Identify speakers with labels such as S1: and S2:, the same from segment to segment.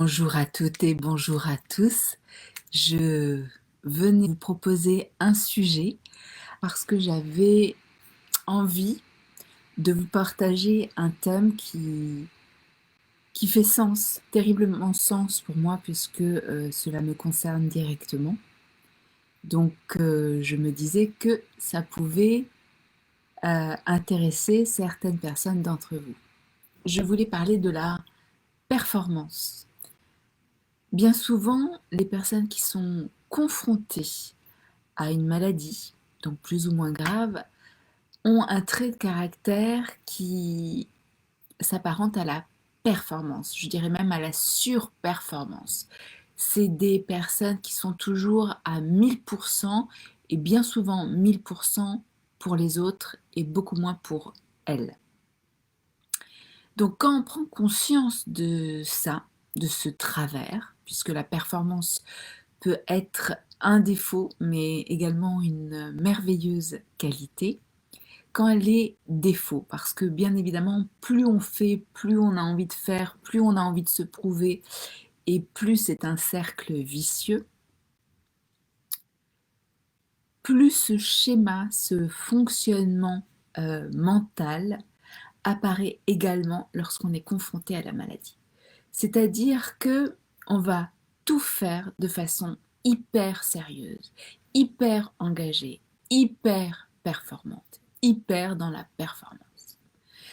S1: Bonjour à toutes et bonjour à tous. Je venais vous proposer un sujet parce que j'avais envie de vous partager un thème qui fait sens, terriblement sens pour moi puisque cela me concerne directement. Donc je me disais que ça pouvait intéresser certaines personnes d'entre vous. Je voulais parler de la performance. Bien souvent, les personnes qui sont confrontées à une maladie, donc plus ou moins grave, ont un trait de caractère qui s'apparente à la performance, je dirais même à la surperformance. C'est des personnes qui sont toujours à 1000% et bien souvent 1000% pour les autres et beaucoup moins pour elles. Donc quand on prend conscience de ça, de ce travers, puisque la performance peut être un défaut, mais également une merveilleuse qualité, quand elle est défaut. Parce que bien évidemment, plus on fait, plus on a envie de faire, plus on a envie de se prouver, et plus c'est un cercle vicieux, plus ce schéma, ce fonctionnement mental apparaît également lorsqu'on est confronté à la maladie. C'est-à-dire que on va tout faire de façon hyper sérieuse, hyper engagée, hyper performante, hyper dans la performance.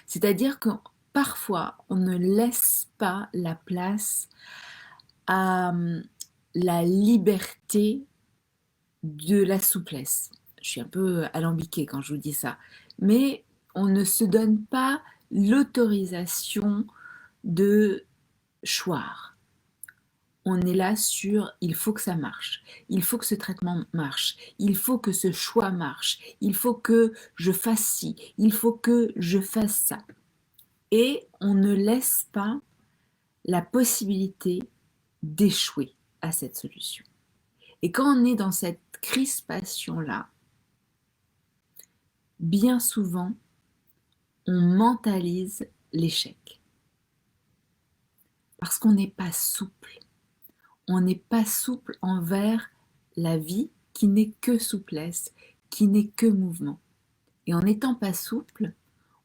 S1: C'est-à-dire que parfois, on ne laisse pas la place à la liberté de la souplesse. Je suis un peu alambiquée quand je vous dis ça, mais on ne se donne pas l'autorisation de choir. On est là sur il faut que ça marche, il faut que ce traitement marche, il faut que ce choix marche, il faut que je fasse ci, il faut que je fasse ça. Et on ne laisse pas la possibilité d'échouer à cette solution. Et quand on est dans cette crispation-là, bien souvent, on mentalise l'échec. Parce qu'on n'est pas souple. On n'est pas souple envers la vie qui n'est que souplesse, qui n'est que mouvement. Et en n'étant pas souple,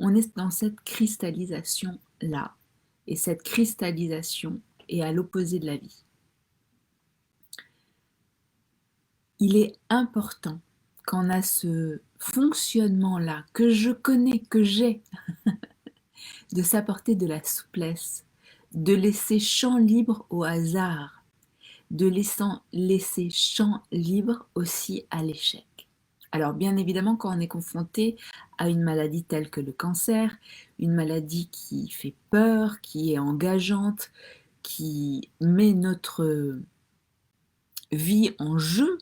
S1: on est dans cette cristallisation-là. Et cette cristallisation est à l'opposé de la vie. Il est important quand on a ce fonctionnement-là, que je connais, que j'ai, de s'apporter de la souplesse, de laisser champ libre au hasard, de laisser champ libre aussi à l'échec. Alors bien évidemment, quand on est confronté à une maladie telle que le cancer, une maladie qui fait peur, qui est engageante, qui met notre vie en jeu,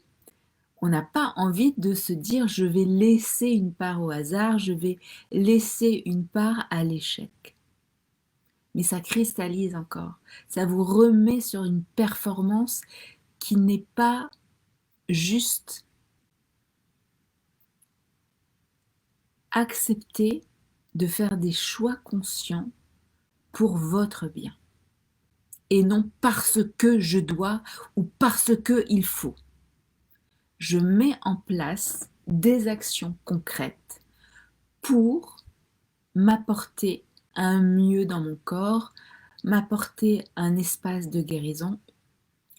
S1: on n'a pas envie de se dire je vais laisser une part au hasard, je vais laisser une part à l'échec. Mais ça cristallise encore, ça vous remet sur une performance qui n'est pas juste. Acceptez de faire des choix conscients pour votre bien et non parce que je dois ou parce que il faut. Je mets en place des actions concrètes pour m'apporter un mieux dans mon corps, m'apporter un espace de guérison,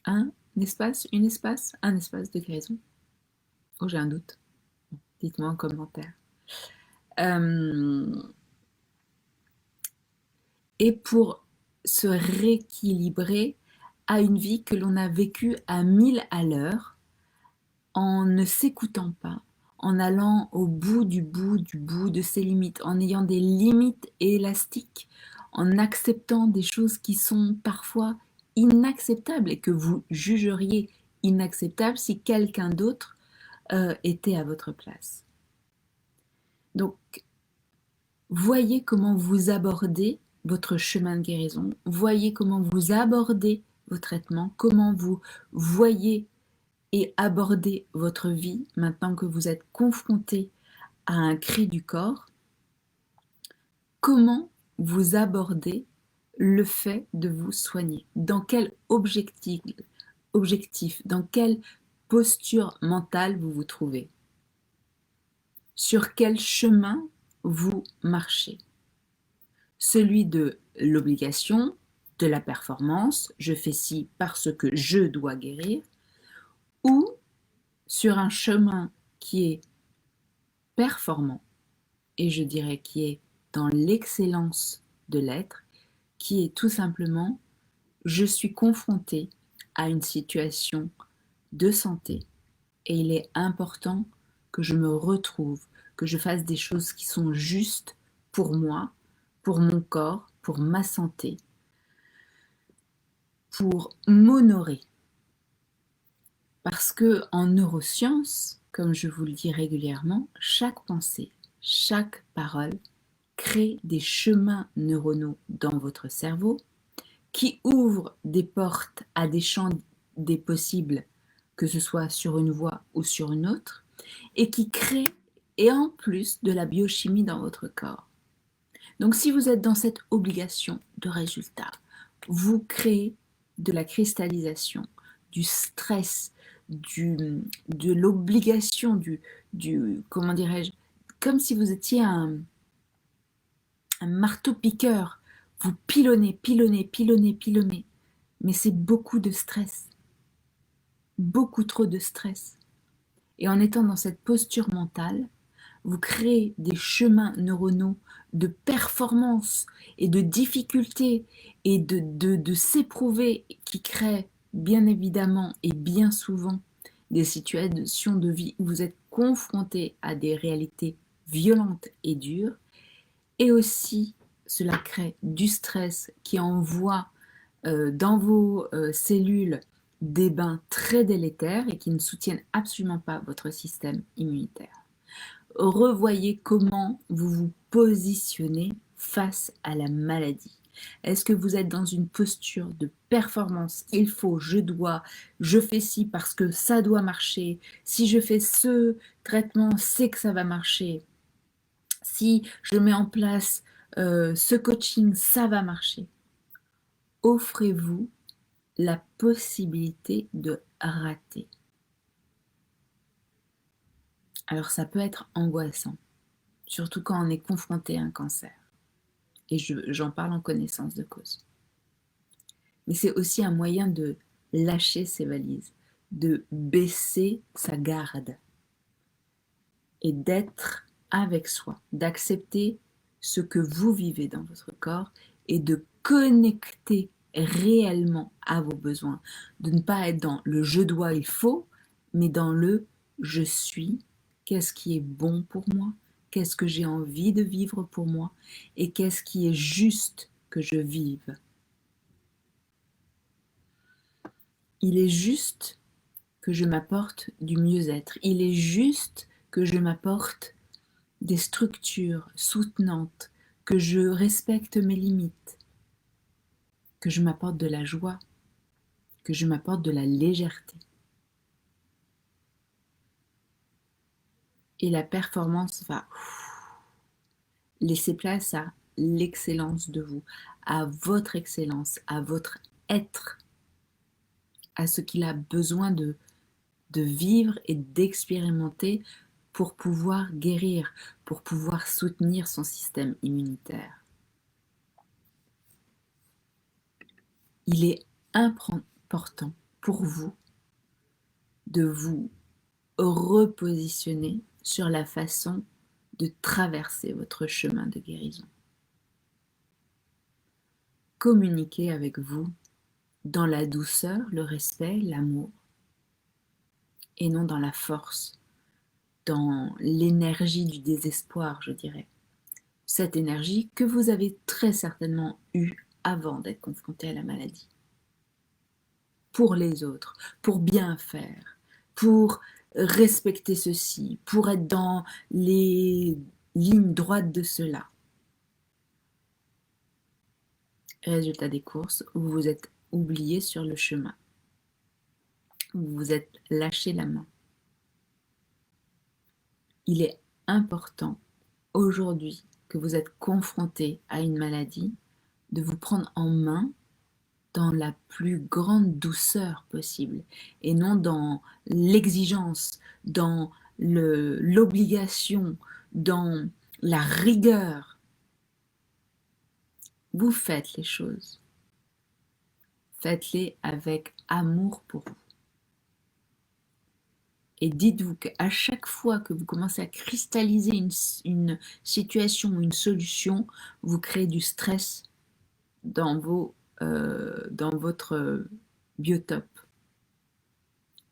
S1: un espace de guérison. Oh, j'ai un doute. Dites-moi en commentaire. Et pour se rééquilibrer à une vie que l'on a vécue à 1000 à l'heure, en ne s'écoutant pas, en allant au bout de ses limites, en ayant des limites élastiques, en acceptant des choses qui sont parfois inacceptables et que vous jugeriez inacceptables si quelqu'un d'autre était à votre place. Donc, voyez comment vous abordez votre chemin de guérison, voyez comment vous abordez vos traitements, comment vous voyez et abordez votre vie maintenant que vous êtes confronté à un cri du corps, comment vous abordez le fait de vous soigner? Dans quel objectif, dans quelle posture mentale vous vous trouvez? Sur quel chemin vous marchez? Celui de l'obligation, de la performance, je fais ci parce que je dois guérir, ou sur un chemin qui est performant, et je dirais qui est dans l'excellence de l'être, qui est tout simplement, je suis confrontée à une situation de santé et il est important que je me retrouve, que je fasse des choses qui sont justes pour moi, pour mon corps, pour ma santé, pour m'honorer. Parce que en neurosciences, comme je vous le dis régulièrement, chaque pensée, chaque parole crée des chemins neuronaux dans votre cerveau qui ouvrent des portes à des champs des possibles, que ce soit sur une voie ou sur une autre, et qui crée et en plus de la biochimie dans votre corps. Donc si vous êtes dans cette obligation de résultat, vous créez de la cristallisation, du stress, de l'obligation, comment dirais-je, comme si vous étiez un marteau-piqueur. Vous pilonnez, pilonnez, pilonnez, pilonnez. Mais c'est beaucoup de stress, beaucoup trop de stress. Et en étant dans cette posture mentale, vous créez des chemins neuronaux de performance et de difficulté et de s'éprouver qui créent bien évidemment et bien souvent des situations de vie où vous êtes confronté à des réalités violentes et dures. Et aussi, cela crée du stress qui envoie dans vos cellules des bains très délétères et qui ne soutiennent absolument pas votre système immunitaire. Revoyez comment vous vous positionnez face à la maladie. Est-ce que vous êtes dans une posture de performance? Il faut, je dois, je fais ci parce que ça doit marcher. Si je fais ce traitement, c'est que ça va marcher. Si je mets en place ce coaching, ça va marcher. Offrez-vous la possibilité de rater. Alors ça peut être angoissant, surtout quand on est confronté à un cancer. Et j'en parle en connaissance de cause. Mais c'est aussi un moyen de lâcher ses valises, de baisser sa garde et d'être avec soi, d'accepter ce que vous vivez dans votre corps et de connecter réellement à vos besoins, de ne pas être dans le je dois, il faut, mais dans le je suis, qu'est-ce qui est bon pour moi, qu'est-ce que j'ai envie de vivre pour moi et qu'est-ce qui est juste que je vive. Il est juste que je m'apporte du mieux-être, il est juste que je m'apporte des structures soutenantes, que je respecte mes limites, que je m'apporte de la joie, que je m'apporte de la légèreté. Et la performance va laisser place à l'excellence de vous, à votre excellence, à votre être, à ce qu'il a besoin de vivre et d'expérimenter pour pouvoir guérir, pour pouvoir soutenir son système immunitaire. Il est important pour vous de vous repositionner sur la façon de traverser votre chemin de guérison. Communiquez avec vous dans la douceur, le respect, l'amour, et non dans la force, dans l'énergie du désespoir, je dirais. Cette énergie que vous avez très certainement eue avant d'être confronté à la maladie. Pour les autres, pour bien faire, pour respecter ceci, pour être dans les lignes droites de cela. Résultat des courses, vous vous êtes oublié sur le chemin. Vous vous êtes lâché la main. Il est important aujourd'hui que vous êtes confronté à une maladie de vous prendre en main dans la plus grande douceur possible et non dans l'exigence, dans l'obligation, dans la rigueur. Vous faites les choses. Faites-les avec amour pour vous. Et dites-vous qu'à chaque fois que vous commencez à cristalliser une situation ou une solution, vous créez du stress dans votre biotope.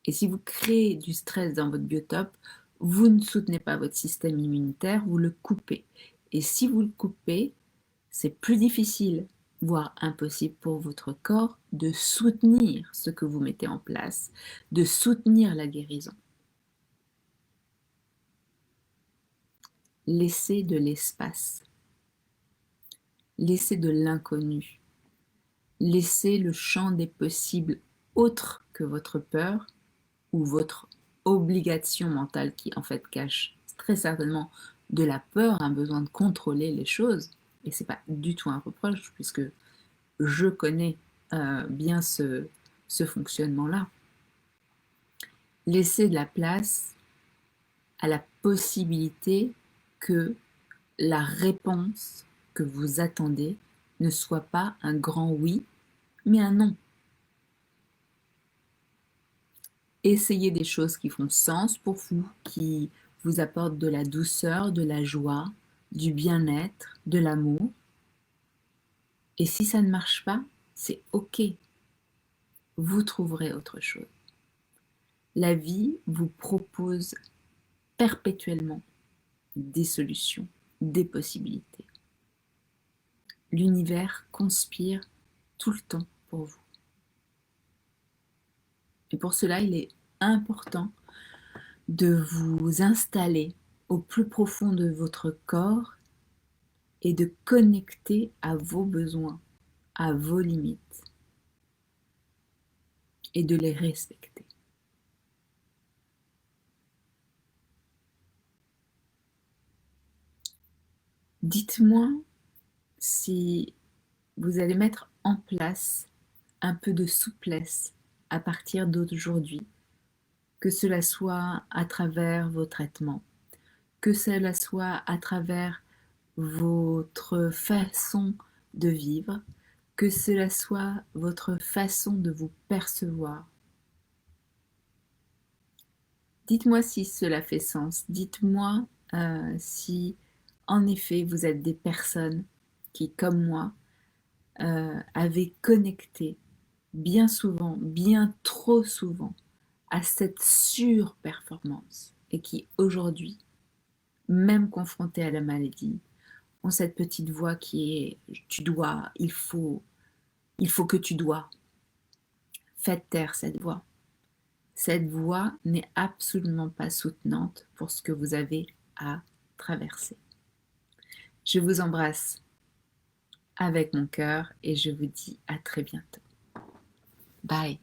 S1: Et si vous créez du stress dans votre biotope, vous ne soutenez pas votre système immunitaire, vous le coupez. Et si vous le coupez, c'est plus difficile, voire impossible pour votre corps de soutenir ce que vous mettez en place, de soutenir la guérison. Laissez de l'espace, laissez de l'inconnu, laissez le champ des possibles autre que votre peur ou votre obligation mentale qui en fait cache très certainement de la peur, un besoin de contrôler les choses. Et c'est pas du tout un reproche puisque je connais bien ce fonctionnement-là. Laissez de la place à la possibilité que la réponse que vous attendez ne soit pas un grand oui, mais un non. Essayez des choses qui font sens pour vous, qui vous apportent de la douceur, de la joie, du bien-être, de l'amour. Et si ça ne marche pas, c'est OK. Vous trouverez autre chose. La vie vous propose perpétuellement des solutions, des possibilités. L'univers conspire tout le temps pour vous. Et pour cela, il est important de vous installer au plus profond de votre corps et de connecter à vos besoins, à vos limites et de les respecter. Dites-moi si vous allez mettre en place un peu de souplesse à partir d'aujourd'hui, que cela soit à travers vos traitements, que cela soit à travers votre façon de vivre, que cela soit votre façon de vous percevoir. Dites-moi si cela fait sens. Dites-moi si, en effet, vous êtes des personnes qui, comme moi, avaient connecté bien souvent, bien trop souvent, à cette surperformance et qui, aujourd'hui, même confrontées à la maladie, ont cette petite voix qui est « tu dois, il faut que tu dois ». Faites taire cette voix. Cette voix n'est absolument pas soutenante pour ce que vous avez à traverser. Je vous embrasse avec mon cœur et je vous dis à très bientôt. Bye.